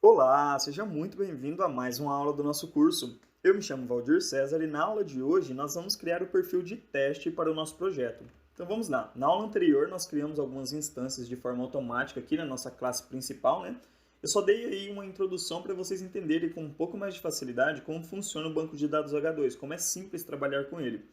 Olá, seja muito bem-vindo a mais uma aula do nosso curso. Eu me chamo Valdir César e na aula de hoje nós vamos criar o perfil de teste para o nosso projeto. Então vamos lá. Na aula anterior nós criamos algumas instâncias de forma automática aqui na nossa classe principal, né? Eu só dei aí uma introdução para vocês entenderem com um pouco mais de facilidade como funciona o banco de dados H2, como é simples trabalhar com ele.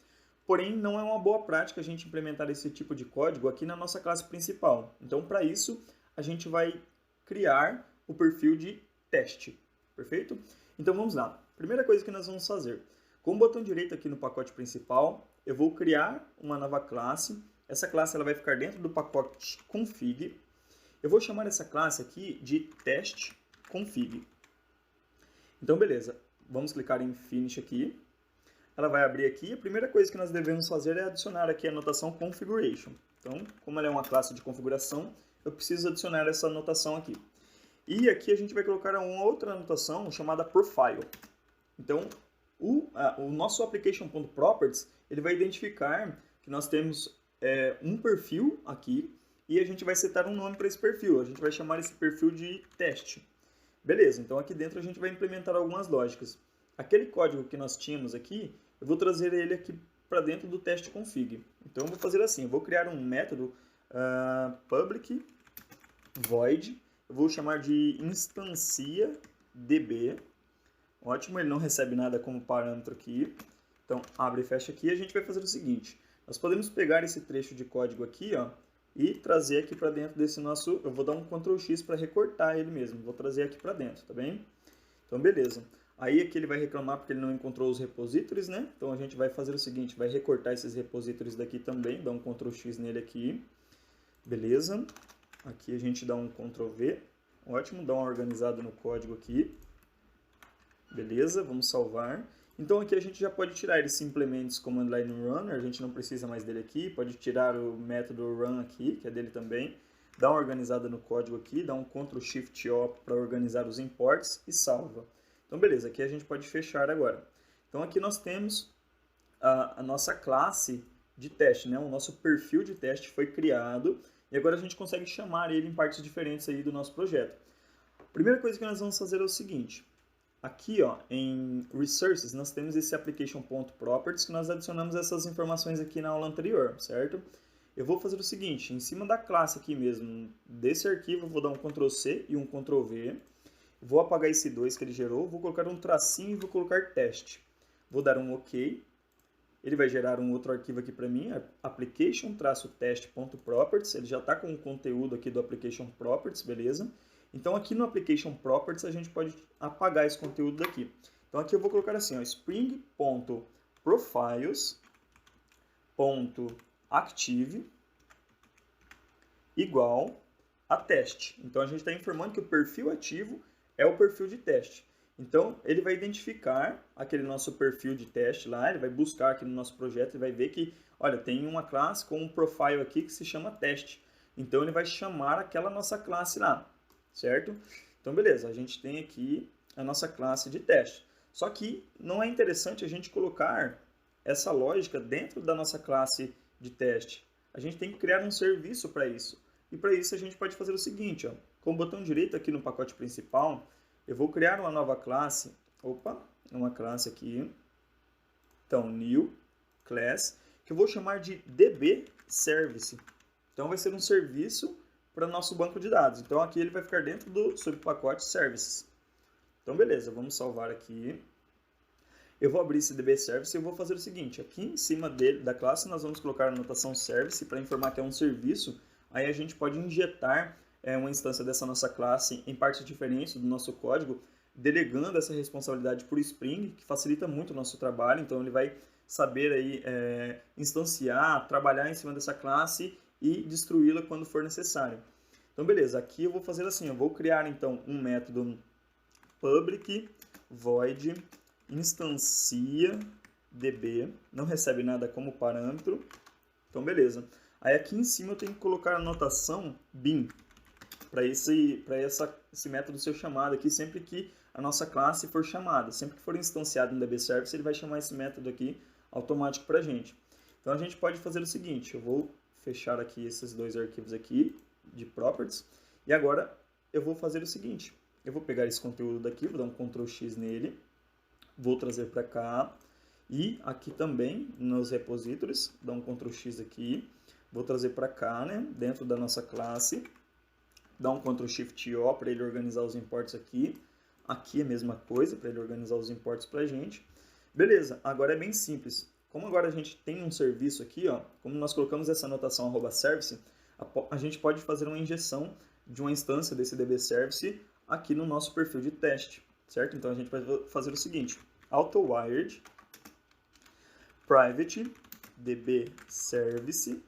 Porém, não é uma boa prática a gente implementar esse tipo de código aqui na nossa classe principal. Então, para isso, a gente vai criar o perfil de teste, perfeito? Então vamos lá. Primeira coisa que nós vamos fazer, com o botão direito aqui no pacote principal, eu vou criar uma nova classe. Essa classe ela vai ficar dentro do pacote config. Eu vou chamar essa classe aqui de teste config. Então beleza, vamos clicar em finish aqui. Ela vai abrir aqui. A primeira coisa que nós devemos fazer é adicionar aqui a anotação configuration. Então, como ela é uma classe de configuração, eu preciso adicionar essa anotação aqui. E aqui a gente vai colocar uma outra anotação chamada profile. Então, o nosso application.properties ele vai identificar que nós temos um perfil aqui e a gente vai setar um nome para esse perfil. A gente vai chamar esse perfil de teste. Beleza, então aqui dentro a gente vai implementar algumas lógicas. Aquele código que nós tínhamos aqui, eu vou trazer ele aqui para dentro do teste config. Então eu vou fazer assim, eu vou criar um método public void, eu vou chamar de instancia db. Ótimo, ele não recebe nada como parâmetro aqui. Então abre e fecha aqui e a gente vai fazer o seguinte. Nós podemos pegar esse trecho de código aqui, ó, e trazer aqui para dentro desse nosso... Eu vou dar um Ctrl X para recortar ele mesmo. Vou trazer aqui para dentro, tá bem? Então beleza. Aí aqui ele vai reclamar porque ele não encontrou os repositories, né? Então a gente vai fazer o seguinte, vai recortar esses repositories daqui também, dá um Ctrl X nele aqui. Beleza. Aqui a gente dá um Ctrl V. Ótimo, dá uma organizada no código aqui. Beleza, vamos salvar. Então aqui a gente já pode tirar esse implements command line runner, a gente não precisa mais dele aqui. Pode tirar o método run aqui, que é dele também. Dá uma organizada no código aqui, dá um Ctrl Shift O para organizar os imports e salva. Então, beleza, aqui a gente pode fechar agora. Então, aqui nós temos a nossa classe de teste, né? O nosso perfil de teste foi criado e agora a gente consegue chamar ele em partes diferentes aí do nosso projeto. A primeira coisa que nós vamos fazer é o seguinte. Aqui, ó, em Resources, nós temos esse application.properties que nós adicionamos essas informações aqui na aula anterior, certo? Eu vou fazer o seguinte, em cima da classe aqui mesmo, desse arquivo, eu vou dar um Ctrl C e um Ctrl V. Vou apagar esse 2 que ele gerou, vou colocar um tracinho e vou colocar teste. Vou dar um OK. Ele vai gerar um outro arquivo aqui para mim, application-test.properties. Ele já está com o conteúdo aqui do application properties, beleza? Então aqui no application properties a gente pode apagar esse conteúdo daqui. Então aqui eu vou colocar assim, ó, spring.profiles.active igual a teste. Então a gente está informando que o perfil ativo é o perfil de teste. Então, ele vai identificar aquele nosso perfil de teste lá, ele vai buscar aqui no nosso projeto e vai ver que, olha, tem uma classe com um profile aqui que se chama teste. Então, ele vai chamar aquela nossa classe lá, certo? Então, beleza, a gente tem aqui a nossa classe de teste. Só que não é interessante a gente colocar essa lógica dentro da nossa classe de teste. A gente tem que criar um serviço para isso. E para isso a gente pode fazer o seguinte, ó, com o botão direito aqui no pacote principal, eu vou criar uma nova classe, uma classe aqui, então new class, que eu vou chamar de DB Service. Então vai ser um serviço para nosso banco de dados. Então aqui ele vai ficar dentro do subpacote Services. Então beleza, vamos salvar aqui. Eu vou abrir esse DB Service e eu vou fazer o seguinte, aqui em cima da classe nós vamos colocar a anotação Service para informar que é um serviço. Aí a gente pode injetar uma instância dessa nossa classe em partes diferentes do nosso código, delegando essa responsabilidade por Spring, que facilita muito o nosso trabalho. Então ele vai saber aí instanciar, trabalhar em cima dessa classe e destruí-la quando for necessário. Então beleza, aqui eu vou fazer assim, eu vou criar então um método public void instancia db, não recebe nada como parâmetro. Então beleza. Aí aqui em cima eu tenho que colocar a anotação bin para esse método ser chamado aqui sempre que a nossa classe for chamada. Sempre que for instanciado no DB Service, ele vai chamar esse método aqui automático para a gente. Então a gente pode fazer o seguinte, eu vou fechar aqui esses dois arquivos aqui de properties e agora eu vou fazer o seguinte, Eu vou pegar esse conteúdo daqui, vou dar um Ctrl X nele, vou trazer para cá, e aqui também nos repositórios, dá um Ctrl X aqui, vou trazer para cá, né, dentro da nossa classe, dá um Ctrl Shift O para ele organizar os imports aqui, aqui é a mesma coisa, para ele organizar os imports para a gente. Beleza, agora é bem simples. Como agora a gente tem um serviço aqui, ó, como nós colocamos essa anotação @service, a gente pode fazer uma injeção de uma instância desse DB Service aqui no nosso perfil de teste, certo? Então a gente vai fazer o seguinte, AutoWired private DB Service,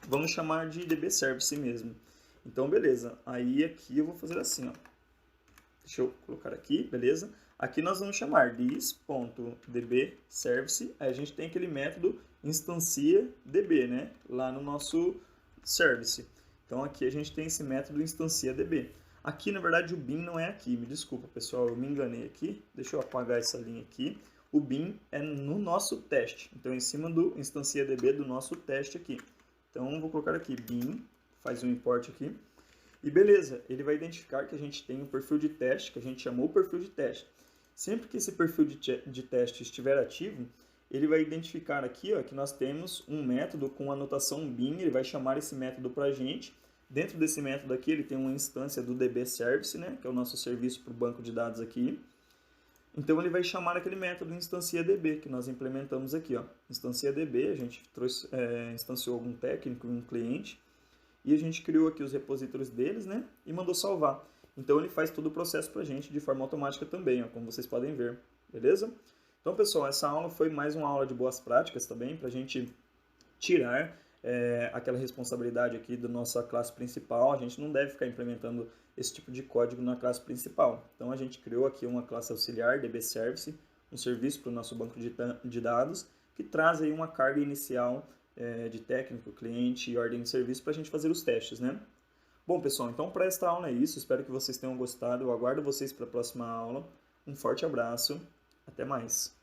vamos chamar de DB Service mesmo. Então beleza, aí aqui eu vou fazer assim, ó. Deixa eu colocar aqui, beleza? Aqui nós vamos chamar this.dbService, aí a gente tem aquele método instancia db, né? Lá no nosso service. Então aqui a gente tem esse método instancia db. Aqui na verdade o bin não é aqui, me desculpa pessoal, eu me enganei aqui. Deixa eu apagar essa linha aqui. O bin é no nosso teste, então em cima do instancia db do nosso teste aqui. Então vou colocar aqui bin, faz um import aqui. E beleza, ele vai identificar que a gente tem um perfil de teste, que a gente chamou o perfil de teste. Sempre que esse perfil de teste estiver ativo, ele vai identificar aqui ó, que nós temos um método com a anotação bin, ele vai chamar esse método para a gente. Dentro desse método aqui, ele tem uma instância do DB Service, né, que é o nosso serviço para o banco de dados aqui. Então, ele vai chamar aquele método instancia_db, que nós implementamos aqui. Ó. Instancia_db, a gente instanciou algum técnico, um cliente, e a gente criou aqui os repositórios deles, né, e mandou salvar. Então, ele faz todo o processo para a gente de forma automática também, ó, como vocês podem ver, beleza? Então, pessoal, essa aula foi mais uma aula de boas práticas também, para a gente tirar aquela responsabilidade aqui da nossa classe principal. A gente não deve ficar implementando esse tipo de código na classe principal. Então, a gente criou aqui uma classe auxiliar, DB Service, um serviço para o nosso banco de dados, que traz aí uma carga inicial de técnico, cliente e ordem de serviço para a gente fazer os testes, né? Bom, pessoal, então para esta aula é isso. Espero que vocês tenham gostado. Eu aguardo vocês para a próxima aula. Um forte abraço. Até mais.